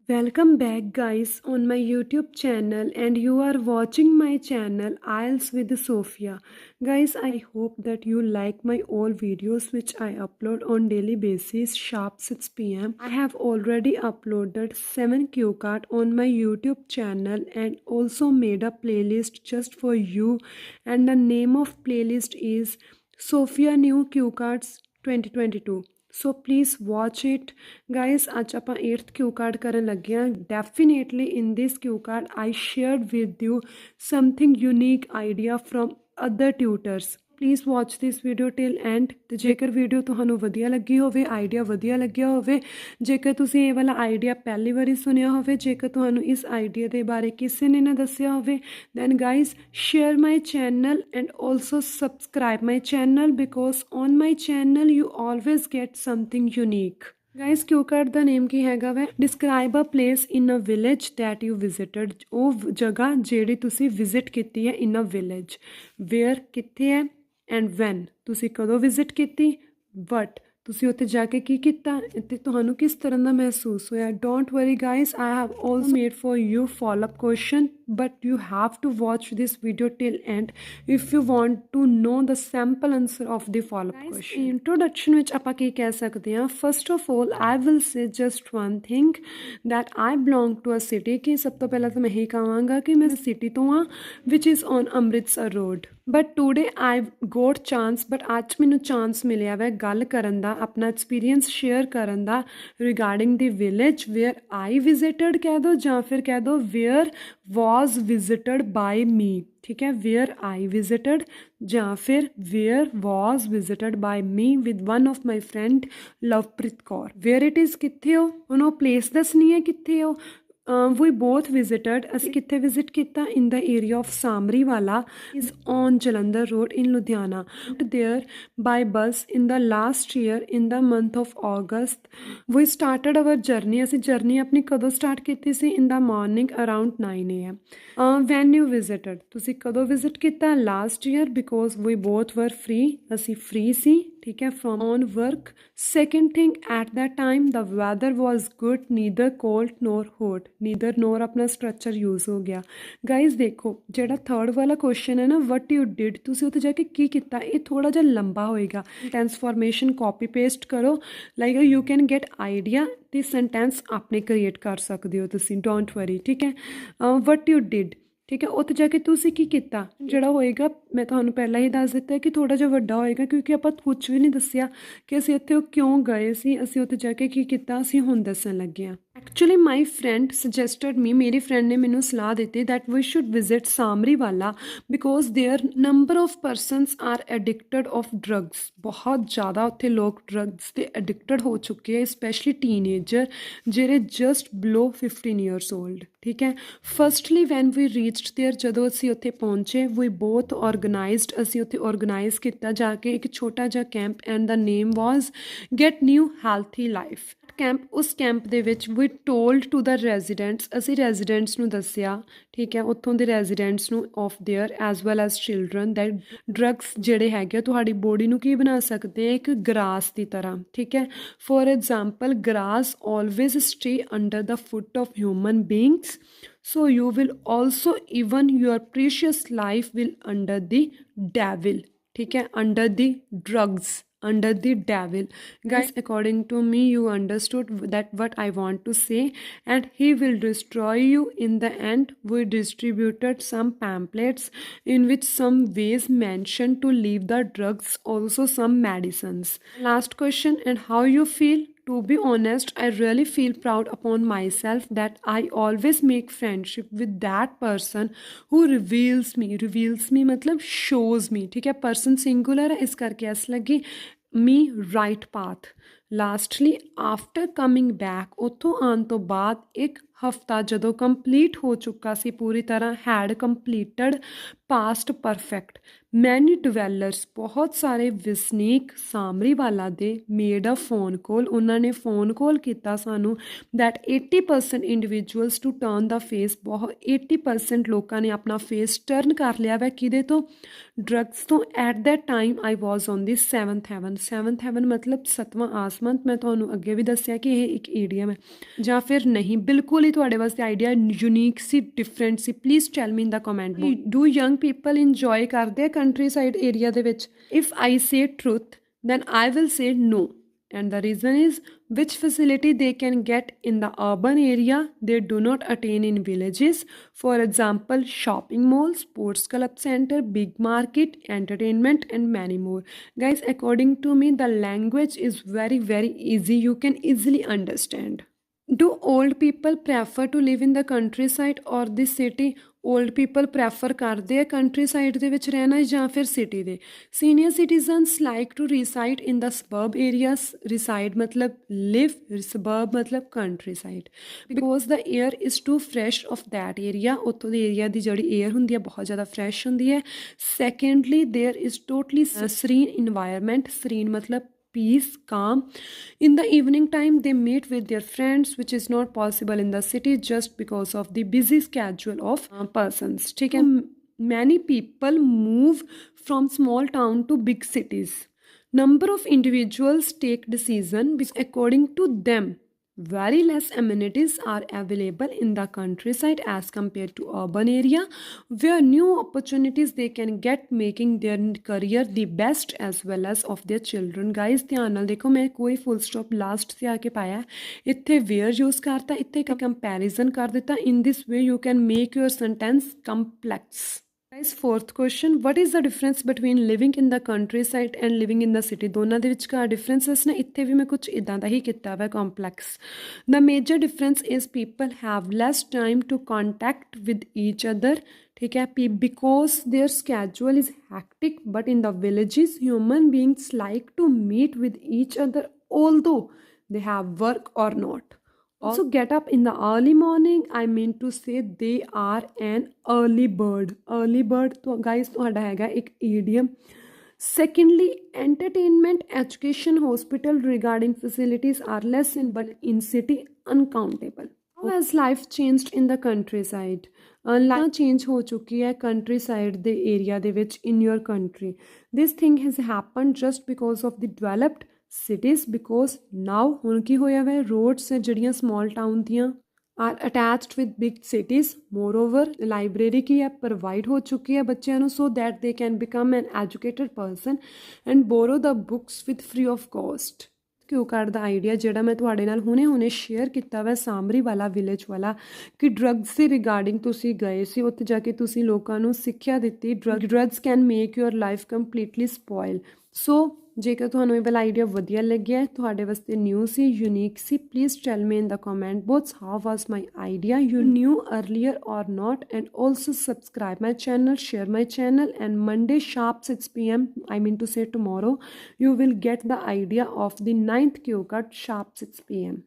Welcome back, guys, on my YouTube channel, and you are watching my channel IELTS with Sophia. Guys, I hope that you like my all videos which I upload on daily basis, sharp 6 p.m. I have already uploaded 7 cue card on my YouTube channel and also made a playlist just for you. And the name of playlist is Sophia New Cue Cards 2022. So please watch it guys. ਅੱਜ ਆਪਾਂ 8th cue card ਕਰਨ ਲੱਗੇ ਹਾਂ। Definitely in this cue card I shared with you something unique idea from other tutors. Please watch this video till end. ਅਤੇ ਜੇਕਰ video ਤੁਹਾਨੂੰ ਵਧੀਆ ਲੱਗੀ ਹੋਵੇ, ਆਈਡੀਆ ਵਧੀਆ ਲੱਗਿਆ ਹੋਵੇ, ਜੇਕਰ ਤੁਸੀਂ ਇਹ ਵਾਲਾ ਆਈਡੀਆ ਪਹਿਲੀ ਵਾਰੀ ਸੁਣਿਆ ਹੋਵੇ, ਜੇਕਰ ਤੁਹਾਨੂੰ ਇਸ ਆਈਡੀਆ ਦੇ ਬਾਰੇ ਕਿਸੇ ਨੇ ਨਾ ਦੱਸਿਆ ਹੋਵੇ, then guys share my channel and also subscribe my channel because on my channel you always get something unique। Guys cue card ਦਾ ਨੇਮ ਕੀ ਹੈਗਾ ਵੈ? Describe a place in a village that you visited. ਉਹ ਜਗ੍ਹਾ ਜਿਹੜੀ ਤੁਸੀਂ visit ਕੀਤੀ ਹੈ ਇਨ ਅ ਵਿਲੇਜ। ਵੇਅਰ ਕਿੱਥੇ ਹੈ, ਐਂਡ ਵੈਨ ਤੁਸੀਂ ਕਦੋਂ ਵਿਜ਼ਿਟ ਕੀਤੀ, ਵਟ ਤੁਸੀਂ ਉੱਥੇ ਜਾ ਕੇ ਕੀ ਕੀਤਾ ਅਤੇ ਤੁਹਾਨੂੰ ਕਿਸ ਤਰ੍ਹਾਂ ਦਾ ਮਹਿਸੂਸ ਹੋਇਆ। Don't worry guys, I have also made for you follow up question, but you have to watch this video till end if you want to know the sample answer of the follow up question। introduction ਵਿੱਚ ਆਪਾਂ ਕੀ ਕਹਿ ਸਕਦੇ ਹਾਂ? first of all I will say just one thing that I belong to a city। ਕਿ ਸਭ ਤੋਂ ਪਹਿਲਾਂ ਤਾਂ ਮੈਂ ਇਹੀ ਕਹਾਂਗਾ ਕਿ ਮੈਂ ਸਿਟੀ ਤੋਂ ਹਾਂ which is on Amritsar road। But today I got chance, but ਅੱਜ ਮੈਨੂੰ ਚਾਂਸ ਮਿਲਿਆ ਵੈ ਗੱਲ ਕਰਨ ਦਾ, ਆਪਣਾ ਐਕਸਪੀਰੀਅੰਸ ਸ਼ੇਅਰ ਕਰਨ ਦਾ ਰਿਗਾਰਡਿੰਗ ਦੀ ਵਿਲੇਜ ਵੇਅਰ ਆਈ ਵਿਜ਼ਿਟਡ ਕਹਿ ਦਿਓ, ਜਾਂ ਫਿਰ ਕਹਿ ਦਿਓ wear was visited by me। ठीक है, where I visited ਜਾਂ ਫਿਰ where was visited by me with one of my friend Lovepreet Kaur. where it is ਕਿੱਥੇ ਹੋ, ਉਹਨੂੰ ਪਲੇਸ ਦੱਸਣੀ ਹੈ ਕਿੱਥੇ ਹੋ। we both visited, ਅਸੀਂ ਕਿੱਥੇ ਵਿਜ਼ਿਟ ਕੀਤਾ? in the area of ਸਾਮਰੀ ਵਾਲਾ is on Jalandhar road in Ludhiana। there by bus in the last year in the month of August। we started our journey, ਅਸੀਂ ਜਰਨੀ ਆਪਣੀ ਕਦੋਂ ਸਟਾਰਟ ਕੀਤੀ ਸੀ? in the morning around 9 AM। when you visited, ਤੁਸੀਂ ਕਦੋਂ visit ਕੀਤਾ? last year because we both were free, ਅਸੀਂ free ਸੀ, ਠੀਕ ਹੈ, from on work। second thing, at that time the weather was good, neither cold nor hot। neither nor ਆਪਣਾ structure use ਹੋ ਗਿਆ। Guys ਦੇਖੋ, ਜਿਹੜਾ ਥਰਡ ਵਾਲਾ ਕੁਐਸਚਨ ਹੈ ਨਾ, ਵਟ ਯੂ ਡਿਡ, ਤੁਸੀਂ ਉੱਥੇ ਜਾ ਕੇ ਕੀ ਕੀਤਾ, ਇਹ ਥੋੜ੍ਹਾ ਜਿਹਾ ਲੰਬਾ ਹੋਏਗਾ। ਟ੍ਰਾਂਸਫਾਰਮੇਸ਼ਨ ਕਾਪੀ ਪੇਸਟ ਕਰੋ, like you can get idea ਅਤੇ ਸੈਂਟੈਂਸ ਆਪਣੇ ਕ੍ਰੀਏਟ ਕਰ ਸਕਦੇ ਹੋ ਤੁਸੀਂ। ਡੋਂਟ ਵਰੀ, ਠੀਕ ਹੈ। ਵਟ ਯੂ ਡਿਡ, ਠੀਕ ਹੈ, ਉੱਥੇ ਜਾ ਕੇ ਤੁਸੀਂ ਕੀ ਕੀਤਾ, ਜਿਹੜਾ ਹੋਏਗਾ ਮੈਂ ਤੁਹਾਨੂੰ ਪਹਿਲਾਂ ਹੀ ਦੱਸ ਦਿੱਤਾ ਕਿ ਥੋੜ੍ਹਾ ਜਿਹਾ ਵੱਡਾ ਹੋਏਗਾ, ਕਿਉਂਕਿ ਆਪਾਂ ਕੁਛ ਵੀ ਨਹੀਂ ਦੱਸਿਆ ਕਿ ਅਸੀਂ ਇੱਥੇ ਕਿਉਂ ਗਏ ਸੀ, ਅਸੀਂ ਉੱਥੇ ਜਾ ਕੇ ਕੀ ਕੀਤਾ, ਅਸੀਂ ਹੁਣ ਦੱਸਣ ਲੱਗੇ ਹਾਂ। ਐਕਚੁਅਲੀ ਮਾਈ ਫਰੈਂਡ ਸਜੈਸਟਡ ਮੀ, ਮੇਰੀ ਫਰੈਂਡ ਨੇ ਮੈਨੂੰ ਸਲਾਹ ਦਿੱਤੀ that we should visit Samriwala because there number of persons are addicted of drugs. ਬਹੁਤ ਜ਼ਿਆਦਾ ਉੱਥੇ ਲੋਕ ਡਰੱਗਸ ਦੇ ਐਡਿਕਟਡ ਹੋ ਚੁੱਕੇ ਹੈ, ਸਪੈਸ਼ਲੀ ਟੀਨਏਜਰ ਜਿਹੜੇ ਜਸਟ ਬਿਲੋ 15 years old। ਠੀਕ ਹੈ, firstly when we reached there, ਜਦੋਂ ਅਸੀਂ ਉੱਥੇ ਪਹੁੰਚੇ ਵੀ ਬੋਥ ਔਰਗਨਾਈਜ਼ਡ, ਅਸੀਂ ਉੱਥੇ ਔਰਗਨਾਈਜ਼ ਕੀਤਾ ਜਾ ਕੇ ਇੱਕ ਛੋਟਾ ਜਿਹਾ camp and the name was get new healthy life camp. ਉਸ ਕੈਂਪ ਦੇ ਵਿੱਚ ਵੀ ਟੋਲਡ ਟੂ ਦਾ ਰੈਜ਼ੀਡੈਂਟਸ, ਅਸੀਂ ਰੈਜ਼ੀਡੈਂਟਸ ਨੂੰ ਦੱਸਿਆ, ਠੀਕ ਹੈ, ਉੱਥੋਂ ਦੇ ਰੈਜ਼ੀਡੈਂਟਸ ਨੂੰ of there as well as children that drugs ਜਿਹੜੇ ਹੈਗੇ ਤੁਹਾਡੀ ਬੋਡੀ ਨੂੰ ਕੀ ਬਣਾ ਸਕਦੇ ਆ, ਇੱਕ ਗਰਾਸ ਦੀ ਤਰ੍ਹਾਂ। ਠੀਕ ਹੈ, for example grass always stay under the foot of human beings, so you will also even your precious life will under the devil। ठीक है, under the drugs, under the devil। guys, according to me you understood that what I want to say, and he will destroy you in the end। we distributed some pamphlets in which some ways mentioned to leave the drugs, also some medicines। last question, and how you feel? To be honest, I really feel proud upon myself that I always make friendship with that person who reveals me। reveals me मतलब shows me, ठीक है, person singular है इस करके ऐसा लगी me right path। lastly after coming back, ਉੱਥੋਂ ਆਉਣ ਤੋਂ ਬਾਅਦ ਇੱਕ ਹਫਤਾ ਜਦੋਂ ਕੰਪਲੀਟ ਹੋ ਚੁੱਕਾ ਸੀ ਪੂਰੀ ਤਰ੍ਹਾਂ, ਹੈਡ ਕੰਪਲੀਟਡ ਪਾਸਟ ਪਰਫੈਕਟ। ਮੈਨੀ ਡਿਵੈਲਰਸ, ਬਹੁਤ ਸਾਰੇ ਵਸਨੀਕ ਸਾਮਰੀਵਾਲਾ ਦੇ ਮੇਡ ਅ ਫੋਨ ਕਾਲ, ਉਹਨਾਂ ਨੇ ਫੋਨ ਕਾਲ ਕੀਤਾ ਸਾਨੂੰ, that 80% individuals to turn the face, ਬਹੁਤ 80% ਲੋਕਾਂ ਨੇ ਆਪਣਾ ਫੇਸ ਟਰਨ ਕਰ ਲਿਆ ਵੈ ਕਿਹਦੇ ਤੋਂ, ਡਰੱਗਸ ਤੋਂ। At that time I was on the 7th heaven. 7th heaven ਮਤਲਬ 7ਵਾਂ ਆਸਮਾਨ। ਮੈਂ ਤੁਹਾਨੂੰ ਅੱਗੇ ਵੀ ਦੱਸਿਆ ਕਿ ਇਹ ਇੱਕ ਈਡੀਅਮ ਹੈ ਜਾਂ ਫਿਰ ਨਹੀਂ, ਬਿਲਕੁਲ ਹੀ ਤੁਹਾਡੇ ਵਾਸਤੇ ਆਈਡੀਆ ਯੂਨੀਕ ਸੀ, ਡਿਫਰੈਂਟ ਸੀ। Please tell me in the comment box, do young people enjoy ਕਰਦੇ ਆ ਕੰਟਰੀ ਸਾਈਡ ਏਰੀਆ ਦੇ ਵਿੱਚ? If I say truth then I will say no. And the reason is, which facility they can get in the urban area they do not attain in villages. For example, shopping malls, sports club center, big market, entertainment and many more. Guys, according to me, the language is very easy. You can easily understand. Do old people prefer to live in the countryside or the city? Old people prefer करते हैं country side ਦੇ ਵਿੱਚ ਰਹਿਣਾ ਜਾਂ ਫਿਰ city ਦੇ। Senior citizens like to reside in the suburb areas. Reside ਮਤਲਬ live, suburb ਮਤਲਬ country side. Because the air is too fresh of that area, ਉੱਥੋਂ ਦੇ ਏਰੀਆ ਦੀ ਜਿਹੜੀ ਏਅਰ ਹੁੰਦੀ ਹੈ ਬਹੁਤ ਜ਼ਿਆਦਾ ਫਰੈਸ਼ ਹੁੰਦੀ ਹੈ। Secondly, there is totally serene environment। serene ਮਤਲਬ peace, calm. In the evening time they meet with their friends, which is not possible in the city just because of the busy schedule of persons. ठीक है, many people move from small town to big cities. Number of individuals take decision according to them. Very less amenities are available in the countryside as compared to urban area, where new opportunities they can get, making their career the best as well as of their children. Guys, ਧਿਆਨ ਨਾਲ ਦੇਖੋ, ਮੈਂ ਕੋਈ full stop last ਤੇ ਆ ਕੇ ਪਾਇਆ, ਇੱਥੇ where use ਕਰਤਾ, ਇੱਥੇ comparison ਕਰ ਦਿੱਤਾ। In this way you can make your sentence complex. Guys, fourth question, what is the difference between living in the countryside and living in the city? ਦੋਨਾਂ ਦੇ ਵਿਚਕਾਰ differences ਨੇ, ਇੱਥੇ ਵੀ ਮੈਂ ਕੁਝ ਇਦਾਂ ਦਾ ਹੀ ਕੀਤਾ ਵਾ complex. The major difference is people have less time to contact with each other. ठीक है, because their schedule is hectic, but in the villages human beings like to meet with each other although they have work or not. Also get up in the early morning. I mean to say they are an early bird. Early bird तो guys ਤੁਹਾਡਾ ਹੈਗਾ ਇੱਕ idiom. Secondly, entertainment, education, hospital regarding facilities are less but in city uncountable. How has life changed in the countryside? Life change ਹੋ ਚੁੱਕੀ ਹੈ countryside ਦੇ area ਦੇ ਵਿੱਚ in your country. This thing has happened just because of the developed cities, because now ਹੁਣ ਕੀ ਹੋਇਆ ਵਾ, roads ਹੈ ਜਿਹੜੀਆਂ small town ਦੀਆਂ are attached with big cities. Moreover, library ਕੀ ਹੈ provide ਹੋ ਚੁੱਕੀ ਹੈ ਬੱਚਿਆਂ ਨੂੰ, so that they can become an educated person and borrow the books with free of cost. ਕਿਉਂ ਕਾਰਡ ਦਾ ਆਈਡੀਆ ਜਿਹੜਾ ਮੈਂ ਤੁਹਾਡੇ ਨਾਲ ਹੁਣੇ ਸ਼ੇਅਰ ਕੀਤਾ ਵਾ ਸਾਮਰੀ ਵਾਲਾ ਵਿਲੇਜ ਵਾਲਾ, ਕਿ ਡਰੱਗਸ ਦੇ ਰਿਗਾਰਡਿੰਗ ਤੁਸੀਂ ਗਏ ਸੀ, ਉੱਥੇ ਜਾ ਕੇ ਤੁਸੀਂ ਲੋਕਾਂ ਨੂੰ ਸਿੱਖਿਆ ਦਿੱਤੀ, drugs can make your life completely spoil. So ਜੇਕਰ ਤੁਹਾਨੂੰ ਇਹ ਵਾਲਾ ਆਈਡੀਆ ਵਧੀਆ ਲੱਗਿਆ, ਤੁਹਾਡੇ ਵਾਸਤੇ ਨਿਊ ਸੀ, ਯੂਨੀਕ ਸੀ, please tell me in the comment box how was my idea, you knew earlier or not, and also subscribe my channel, share my channel, and Monday sharp 6 p.m. I mean to say tomorrow you will get the idea of the 9th cue card sharp 6 p.m.